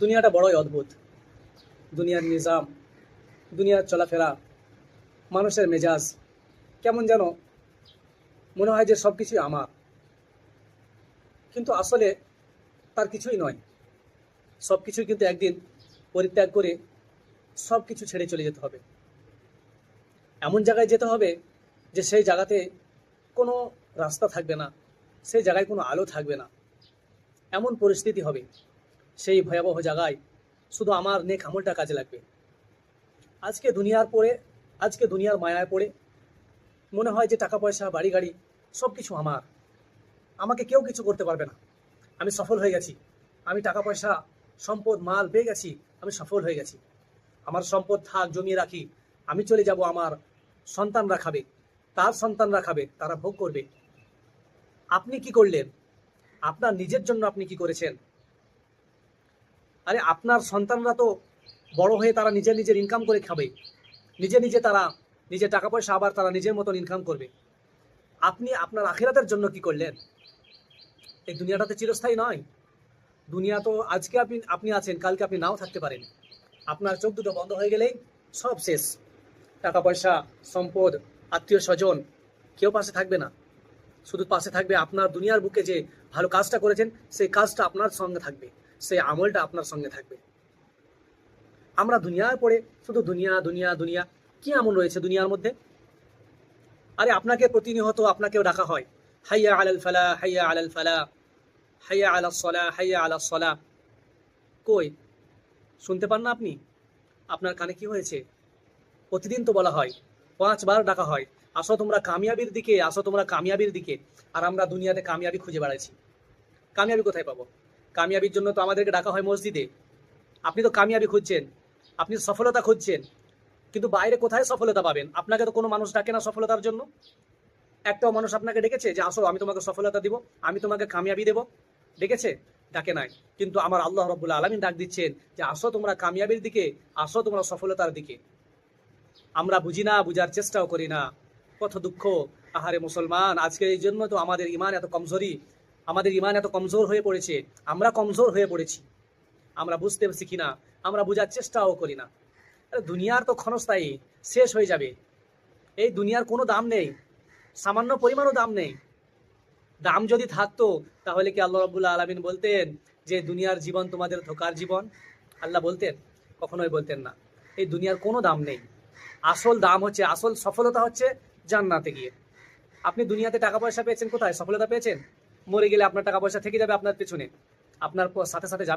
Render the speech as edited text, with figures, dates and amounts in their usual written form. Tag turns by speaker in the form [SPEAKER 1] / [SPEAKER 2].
[SPEAKER 1] দুনিয়াটা বড়ই অদ্ভুত। দুনিয়ার নিজাম, দুনিয়ার চলাফেরা, মানুষের মেজাজ কেমন যেন মনে হয় যে সব কিছুই আমার, কিন্তু আসলে তার কিছুই নয়। সব কিছুই কিন্তু একদিন পরিত্যাগ করে সব কিছু ছেড়ে চলে যেতে হবে। এমন জায়গায় যেতে হবে যে সেই জায়গাতে কোনো রাস্তা থাকবে না, সেই জায়গায় কোনো আলো থাকবে না। এমন পরিস্থিতি হবে, সেই ভয়াবহ জায়গায় শুধু আমার নেক আমলটা কাজে লাগবে। আজকে দুনিয়ার মায়ায় পড়ে মনে হয় যে টাকা পয়সা, বাড়ি গাড়ি সব কিছু আমার, আমাকে কেউ কিছু করতে পারবে না। আমি সফল হয়ে গেছি, আমি টাকা পয়সা, সম্পদ, মাল পেয়ে গেছি, আমি সফল হয়ে গেছি। আমার সম্পদ থাক, জমিয়ে রাখি, আমি চলে যাব, আমার সন্তানরা খাবে, তার সন্তানরা খাবে, তারা ভোগ করবে। আপনি কি করলেন? আপনার নিজের জন্য আপনি কি করেছেন? আরে আপনার সন্তানরা তো বড় হয়ে তারা নিজের নিজের ইনকাম করে খাবে, তারা নিজের টাকা পয়সা আবার তারা নিজের মতন ইনকাম করবে। আপনি আপনার আখিরাতের জন্য কি করলেন? এই দুনিয়াটাতে চিরস্থায়ী নয়। দুনিয়া তো আজকে আপনি আছেন, কালকে আপনি নাও থাকতে পারেন। আপনার চোখ দুটো বন্ধ হয়ে গেলেই সব শেষ। টাকা পয়সা, সম্পদ, আত্মীয় স্বজন কেউ পাশে থাকবে না। শুধু পাশে থাকবে আপনার দুনিয়ার বুকে যে ভালো কাজটা করেছেন, সেই কাজটা আপনার সঙ্গে থাকবে, সেই আমলটা আপনার সঙ্গে থাকবে। আমরা দুনিয়ায় পড়ে শুধু দুনিয়া দুনিয়া দুনিয়া। কি আমল রয়েছে দুনিয়ার মধ্যে? আরে আপনাকে প্রতিনিয়ত আপনাকেও ডাকা হয়, হাইয়া আলাল ফালা, হাইয়া আলাল ফালা, হাইয়া আলাস সলা, হাইয়া আলাস সলা। কই শুনতে পান না আপনি? আপনার কানে কি হয়েছে? প্রতিদিন তো বলা হয়, 5 বার ডাকা হয়, আসো তোমরা কামিয়াবির দিকে, আসো তোমরা কামিয়াবির দিকে। আর আমরা দুনিয়াতে কামিয়াবি খুঁজে বেড়াচ্ছি। কামিয়াবি কোথায় পাবো? কামিয়াবির জন্য তো আমাদেরকে ডাকা হয় মসজিদে। আপনি তো কামিয়াবি খুঁজছেন, আপনি সফলতা খুঁজছেন, কিন্তু বাইরে কোথায় সফলতা পাবেন? আপনাকে তো কোনো মানুষ ডাকে না সফলতার জন্য। একটাও মানুষ আপনাকে ডেকেছে যে আসো আমি তোমাকে সফলতা দিব, আমি তোমাকে কামিয়াবি দেব? ডেকেছে? ডাকে নাই। কিন্তু আমার আল্লাহ রাব্বুল আলামিন ডাক দিচ্ছেন যে আসো তোমরা কামিয়াবির দিকে, আসো তোমরা সফলতার দিকে। আমরা বুঝি না, বুঝার চেষ্টাও করি না। কত দুঃখ! আহারে মুসলমান, আজকে এই জন্য তো আমাদের ইমান এত কমজোরি, আমাদের ইমান এত কমজোর হয়ে পড়েছে। আমরা কমজোর হয়ে পড়েছি, আমরা বুঝতে শিখি না, আমরা বুঝার চেষ্টাও করি না। আরে দুনিয়ার তো ক্ষণস্থায়ী, শেষ হয়ে যাবে। এই দুনিয়ার কোনো দাম নেই, সামান্য পরিমাণও দাম নেই। দাম যদি থাকতো তাহলে কি আল্লাহ রাব্বুল আলামিন বলতেন যে দুনিয়ার জীবন তোমাদের ধোঁকার জীবন? আল্লাহ বলতেন? কখনোই বলতেন না। এই দুনিয়ার কোনো দাম নেই। আসল দাম হচ্ছে, আসল সফলতা হচ্ছে জান্নাতে গিয়ে। আপনি দুনিয়াতে টাকা পয়সা পেয়েছেন, কোথায় সফলতা পেয়েছেন? মরে গেলে আপনার টাকা পয়সা থেকে যাবে আপনার পেছনে, আপনার সাথে সাথে যাবে।